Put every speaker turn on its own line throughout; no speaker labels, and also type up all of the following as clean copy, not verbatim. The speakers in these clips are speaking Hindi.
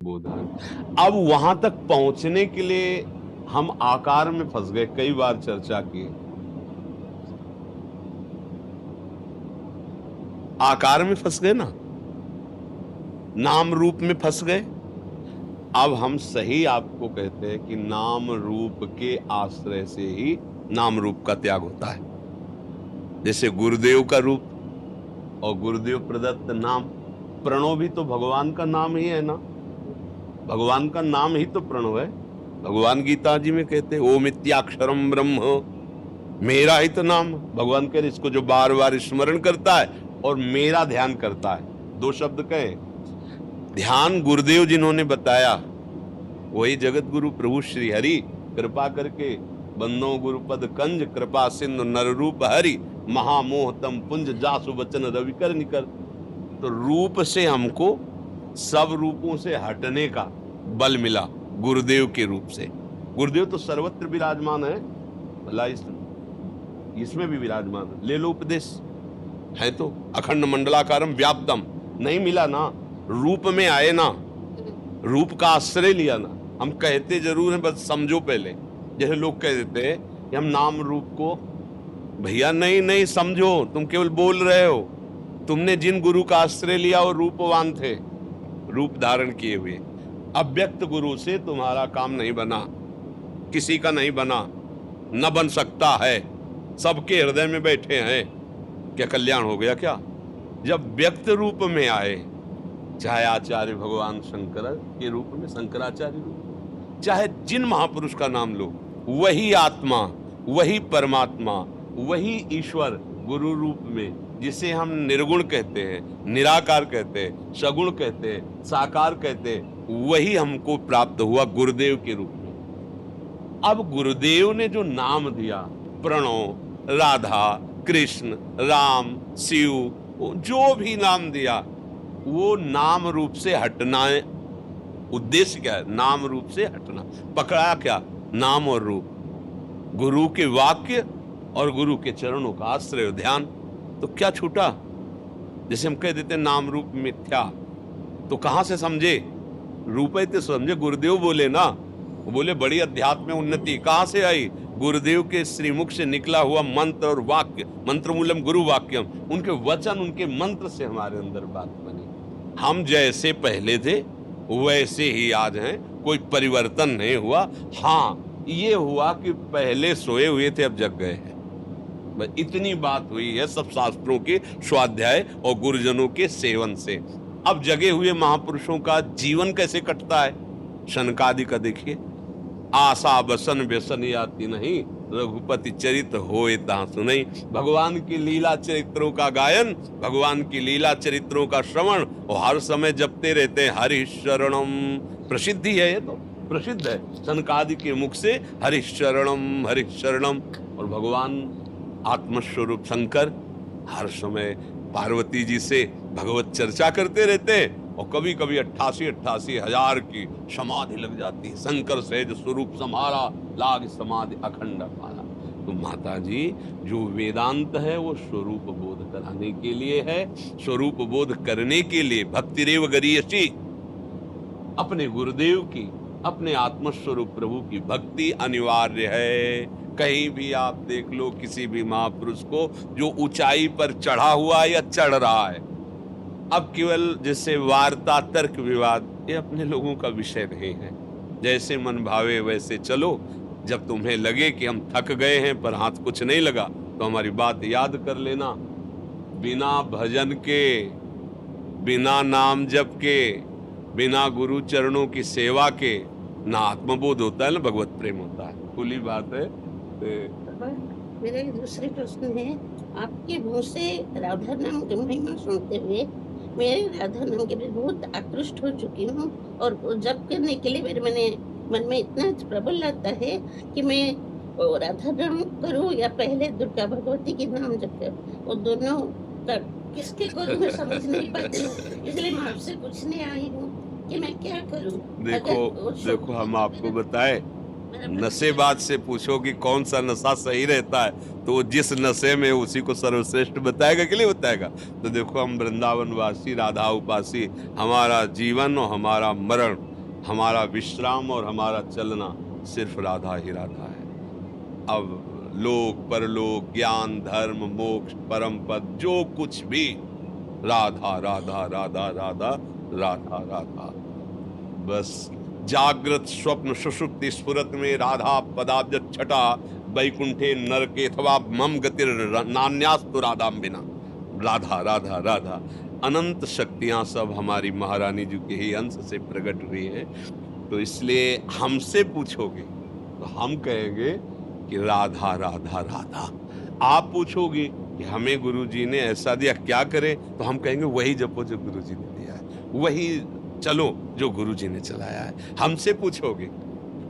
बोधान। अब वहां तक पहुंचने के लिए हम आकार में फंस गए, कई बार चर्चा की। आकार में फंस गए ना, नाम रूप में फंस गए। अब हम सही आपको कहते हैं कि नाम रूप के आश्रय से ही नाम रूप का त्याग होता है। जैसे गुरुदेव का रूप और गुरुदेव प्रदत्त नाम, प्रणव भी तो भगवान का नाम ही है ना, भगवान का नाम ही तो प्रणव है। भगवान गीता जी में कहते हैं ओम इत्याक्षरम ब्रह्म, मेरा ही तो नाम। भगवान कह रहे इसको जो बार बार स्मरण करता है और मेरा ध्यान करता है, दो शब्द कहे। ध्यान गुरुदेव जिन्होंने बताया वही जगत गुरु प्रभु श्री हरि, कृपा करके बंदो गुरुपद कंज, कृपा सिंधु नर रूप हरि, महामोह तम पुंज जासु वचन रविकर निकर। तो रूप से हमको सब रूपों से हटने का बल मिला गुरुदेव के रूप से। गुरुदेव तो सर्वत्र विराजमान है, भला इसमें भी विराजमान है। ले लो उपदेश, है तो अखंड मंडलाकारम व्याप्तम, नहीं मिला ना, रूप में आए ना, रूप का आश्रय लिया ना। हम कहते जरूर हैं, बस समझो पहले। जैसे लोग कह देते हैं कि हम नाम रूप को, भैया नहीं समझो, तुम केवल बोल रहे हो। तुमने जिन गुरु का आश्रय लिया वो रूपवान थे, रूप धारण किए हुए। अव्यक्त गुरु से तुम्हारा काम नहीं बना, किसी का नहीं बना, न बन सकता है। सबके हृदय में बैठे हैं, क्या कल्याण हो गया क्या? जब व्यक्त रूप में आए, चाहे आचार्य भगवान शंकर के रूप में, शंकराचार्य रूप, चाहे जिन महापुरुष का नाम लो, वही आत्मा, वही परमात्मा, वही ईश्वर गुरु रूप में, जिसे हम निर्गुण कहते हैं, निराकार कहते हैं, सगुण कहते हैं, साकार कहते हैं, वही हमको प्राप्त हुआ गुरुदेव के रूप में। अब गुरुदेव ने जो नाम दिया, प्रणव, राधा, कृष्ण, राम, शिव, जो भी नाम दिया, वो नाम रूप से हटना है। उद्देश्य क्या है? नाम रूप से हटना। पकड़ा क्या? नाम और रूप, गुरु के वाक्य और गुरु के चरणों का आश्रय ध्यान। तो क्या छूटा? जैसे हम कह देते हैं नाम रूप मिथ्या, तो कहां से समझे? रूप तो समझे, गुरुदेव बोले ना, वो बोले बड़ी अध्यात्म उन्नति कहां से आई? गुरुदेव के श्रीमुख से निकला हुआ मंत्र और वाक्य, मंत्र मूलम गुरु वाक्यम, उनके वचन, उनके मंत्र से हमारे अंदर बात बनी। हम जैसे पहले थे वैसे ही आज हैं, कोई परिवर्तन नहीं हुआ। हाँ, ये हुआ कि पहले सोए हुए थे, अब जग गए हैं, बस इतनी बात हुई है सब शास्त्रों के स्वाध्याय और गुरुजनों के सेवन से। अब जगे हुए महापुरुषों का जीवन कैसे कटता है? शनकादि का देखिए, आशा बसन व्यसन याति नहीं, रघुपति चरित होए ता सुनई। भगवान की लीला चरित्रों का गायन, भगवान की लीला चरित्रों का श्रवण, और हर समय जपते रहते हैं हरि शरणम। प्रसिद्धि है, ये तो प्रसिद्ध है सनकादि के मुख से, हरि शरणम हरि शरणम। और भगवान आत्मस्वरूप शंकर हर समय पार्वती जी से भगवत चर्चा करते रहते हैं, और कभी कभी 88 हजार की समाधि लग जाती है। शंकर सहज स्वरूप समारा, लाग समाधि अखंड पारा। तो माता जी, जो वेदांत है वो स्वरूप बोध कराने के लिए है। स्वरूप बोध करने के लिए भक्तिरेव गरीयसी, अपने गुरुदेव की, अपने आत्मस्वरूप प्रभु की भक्ति अनिवार्य है। कहीं भी आप देख लो किसी भी महापुरुष को जो ऊंचाई पर चढ़ा हुआ या चढ़ रहा है। अब केवल जैसे वार्ता, तर्क, विवाद, ये अपने लोगों का विषय नहीं है। जैसे मन भावे वैसे चलो। जब तुम्हें लगे कि हम थक गए हैं पर हाथ कुछ नहीं लगा, तो हमारी बात याद कर लेना। बिना भजन के, बिना नाम जप के, बिना गुरु चरणों की सेवा के ना आत्मबोध होता है, ना भगवत प्रेम होता है। खुली बात है।
मेरा एक दूसरे प्रश्न है, आपके मुंह से राधा नाम की महिमा सुनते हुए मैं राधा नाम के लिए बहुत आकृष्ट हो चुकी हूँ, और जप करने के लिए मेरे मन में इतना प्रबल आता है कि मैं राधा नाम करूँ या पहले दुर्गा भगवती के नाम जप करूँ, वो दोनों का किसके करूँ मैं समझ नहीं पाती हूँ। इसलिए मैं आपसे पूछने आई हूँ कि मैं क्या करूँ।
देखो हम आपको बताए, नशेबाज से पूछो कि कौन सा नशा सही रहता है, तो वो जिस नशे में उसी को सर्वश्रेष्ठ बताएगा कि नहीं बताएगा। तो देखो, हम वृंदावन वासी, राधा उपासी, हमारा जीवन और हमारा मरण हमारा विश्राम और हमारा चलना सिर्फ राधा ही राधा है। अब लोक परलोक, ज्ञान, धर्म, मोक्ष, परम पद, जो कुछ भी राधा राधा राधा राधा राधा राधा। बस जागृत स्वप्न सुषुप्ति स्फुरत में राधा पदाब्ज छटा, वैकुंठे नरके अथवा मम गतिर नान्यास्तु राधाम बिना। राधा राधा राधा। अनंत शक्तियां सब हमारी महारानी जी के ही अंश से प्रकट हुई है। तो इसलिए हमसे पूछोगे तो हम कहेंगे कि राधा राधा राधा। आप पूछोगे कि हमें गुरुजी ने ऐसा दिया, क्या करें, तो हम कहेंगे वही जपो जो गुरुजी ने दिया है, वही चलो जो गुरुजी ने चलाया है। हमसे पूछोगे,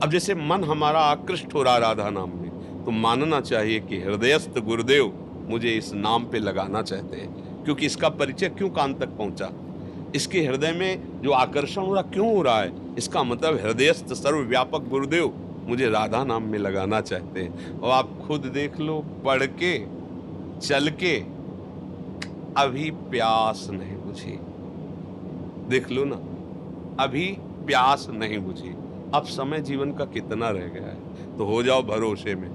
अब जैसे मन हमारा आकृष्ट हो रहा राधा नाम में, तो मानना चाहिए कि हृदयस्थ गुरुदेव मुझे इस नाम पे लगाना चाहते हैं, क्योंकि इसका परिचय क्यों कान तक पहुंचा, इसके हृदय में जो आकर्षण हो रहा क्यों हो रहा है, इसका मतलब हृदयस्थ सर्वव्यापक गुरुदेव मुझे राधा नाम में लगाना चाहते हैं। और आप खुद देख लो, पढ़ के चल के अभी प्यास नहीं बुझी, देख लो ना, अभी प्यास नहीं बुझी। अब समय जीवन का कितना रह गया है, तो हो जाओ भरोसे में,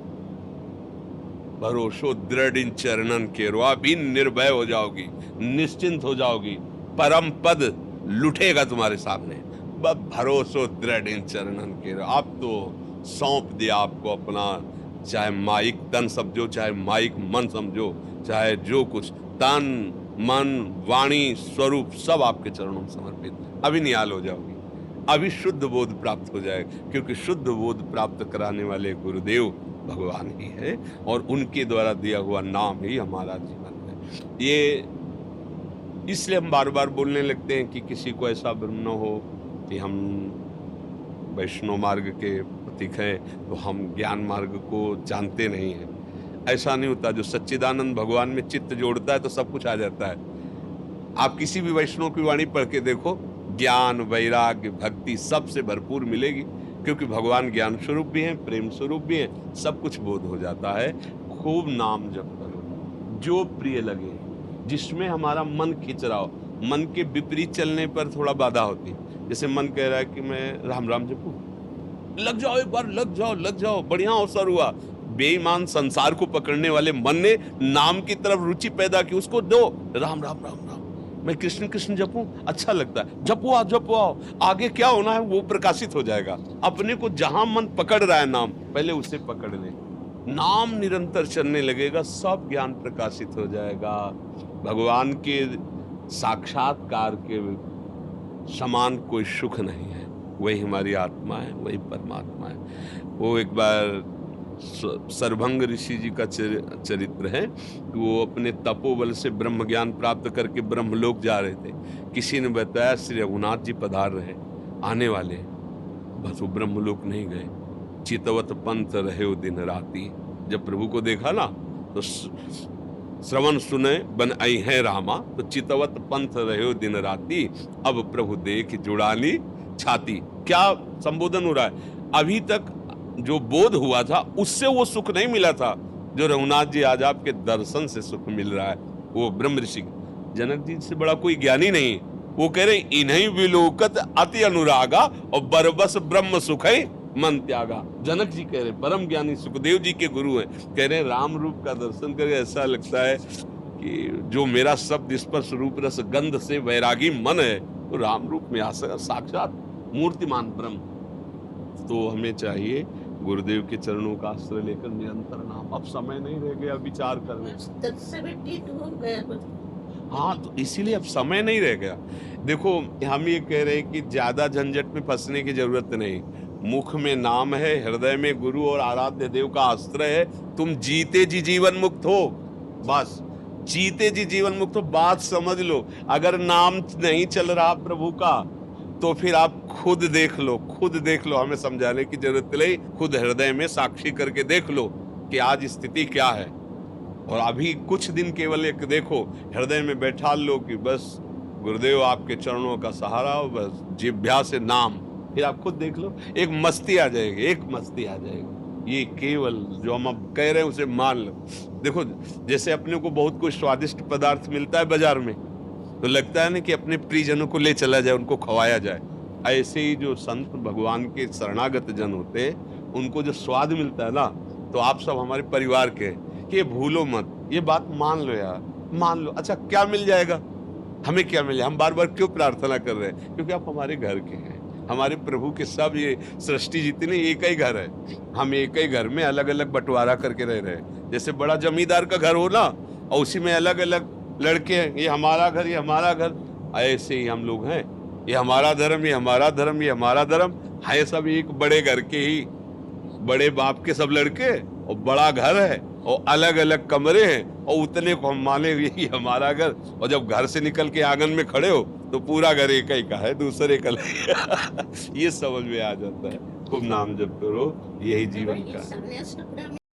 भरोसो दृढ़ इन चरणन केरो, अभी निर्भय हो जाओगी, निश्चिंत हो जाओगी, परम पद लुटेगा तुम्हारे सामने। बस भरोसो दृढ़ इन चरणन केरो। अब तो सौंप दिया आपको अपना, चाहे माइक तन समझो, चाहे माइक मन समझो, चाहे जो कुछ, तन मन वाणी स्वरूप सब आपके चरणों में समर्पित। अभी निहाल हो जाओगी, अभी शुद्ध बोध प्राप्त हो जाएगा, क्योंकि शुद्ध बोध प्राप्त कराने वाले गुरुदेव भगवान ही है, और उनके द्वारा दिया हुआ नाम ही हमारा जीवन है। ये इसलिए हम बार बार बोलने लगते हैं कि किसी को ऐसा भ्रम न हो कि हम वैष्णव मार्ग के प्रतीक हैं तो हम ज्ञान मार्ग को जानते नहीं हैं। ऐसा नहीं होता। जो सच्चिदानंद भगवान में चित्त जोड़ता है तो सब कुछ आ जाता है। आप किसी भी वैष्णव की वाणी पढ़ के देखो, ज्ञान, वैराग्य, भक्ति सबसे भरपूर मिलेगी, क्योंकि भगवान ज्ञान स्वरूप भी हैं, प्रेम स्वरूप भी हैं, सब कुछ बोध हो जाता है। खूब नाम जप करो, जो प्रिय लगे, जिसमें हमारा मन खिंच रहा हो। मन के विपरीत चलने पर थोड़ा बाधा होती है। जैसे मन कह रहा है कि मैं राम राम जपूं, लग जाओ, एक बार लग जाओ, लग जाओ, बढ़िया अवसर हुआ। बेईमान संसार को पकड़ने वाले मन ने नाम की तरफ रुचि पैदा की, उसको दो, राम राम राम राम, मैं कृष्ण कृष्ण जपूं, अच्छा लगता है, जपो आओ, जपो आओ। आगे क्या होना है वो प्रकाशित हो जाएगा। अपने को जहां मन पकड़ रहा है नाम, पहले उसे पकड़ ले, नाम निरंतर चलने लगेगा, सब ज्ञान प्रकाशित हो जाएगा। भगवान के साक्षात्कार के समान कोई सुख नहीं है। वही हमारी आत्मा है, वही परमात्मा है। वो एक बार सरभंग ऋषि जी का चरित्र है। वो अपने तपोबल से ब्रह्म ज्ञान प्राप्त करके ब्रह्मलोक जा रहे थे। किसी ने बताया श्री रघुनाथ जी पधार रहे, आने वाले। बस वो ब्रह्मलोक नहीं गए, चितवत पंथ रहे हो दिन राती। जब प्रभु को देखा ना तो श्रवण सुने बन आई है रामा, तो चितवत पंथ रहे हो दिन राती, अब प्रभु देख जुड़ाली छाती। क्या संबोधन हो रहा है? अभी तक जो बोध हुआ था उससे वो सुख नहीं मिला था जो रघुनाथ जी आज आपके दर्शन से सुख मिल रहा है। वो ब्रह्म ऋषि, जनक जी से बड़ा कोई ज्ञानी नहीं। वो कह रहे इन्हीं विलोकत अति अनुरागा, और बरबस ब्रह्म सुख है मन त्यागा। जनक जी कह रहे, परम ज्ञानी सुखदेव जी के गुरु हैं, कह रहे राम रूप का दर्शन करके ऐसा लगता है कि जो मेरा शब्द स्पर्श रूप रस गंध से वैरागी मन है, तो राम रूप में आ सका, साक्षात मूर्तिमान ब्रह्म। तो हमें चाहिए गुरुदेव के चरणों का आश्रय लेकर निरंतर नाम। अब समय नहीं रह गया विचार करने।
72 हो गया कुछ।
हाँ, तो इसीलिए अब समय नहीं रह गया। देखो, हम ये कह रहे हैं कि ज्यादा झंझट में फंसने की जरूरत नहीं। मुख में नाम है, हृदय में गुरु और आराध्य देव का आश्रय है, तुम जीते जी जीवन मुक्त हो। बस जीते जी जीवन मुक्त हो, बात समझ लो। अगर नाम नहीं चल रहा प्रभु का, तो फिर आप खुद देख लो, खुद देख लो, हमें समझाने की जरूरत नहीं। खुद हृदय में साक्षी करके देख लो कि आज स्थिति क्या है। और अभी कुछ दिन केवल एक देखो, हृदय में बैठा लो कि बस गुरुदेव आपके चरणों का सहारा हो, बस जिह्वा से नाम। फिर आप खुद देख लो, एक मस्ती आ जाएगी, एक मस्ती आ जाएगी। ये केवल जो हम अब कह रहे हैं उसे मान लो। देखो, जैसे अपने को बहुत कोई स्वादिष्ट पदार्थ मिलता है बाजार में, तो लगता है ना कि अपने प्रियजनों को ले चला जाए, उनको खवाया जाए। ऐसे ही जो संत भगवान के शरणागत जन होते, उनको जो स्वाद मिलता है ना, तो आप सब हमारे परिवार के हैं, कि ये भूलो मत, ये बात मान लो यार, मान लो। अच्छा क्या मिल जाएगा? हमें क्या मिले? हम बार बार क्यों प्रार्थना कर रहे हैं? क्योंकि आप हमारे घर के हैं, हमारे प्रभु के। सब ये सृष्टि जितनी एक ही घर है, हम एक ही घर में अलग अलग बंटवारा करके रह रहे हैं। जैसे बड़ा जमींदार का घर हो ना, और उसी में अलग अलग लड़के हैं, ये हमारा घर, ये हमारा घर, ऐसे ही हम लोग हैं। ये हमारा धर्म, ये हमारा धर्म, ये हमारा धर्म है, सब एक बड़े घर के ही, बड़े बाप के सब लड़के, और बड़ा घर है, और अलग अलग कमरे हैं, और उतने को हम माने यही हमारा घर। और जब घर से निकल के आंगन में खड़े हो तो पूरा घर एक ही का है, दूसरे का नहीं। ये समझ में आ जाता है। खूब नाम जप करो, यही जीवन का है।
संन्यास टुकड़ा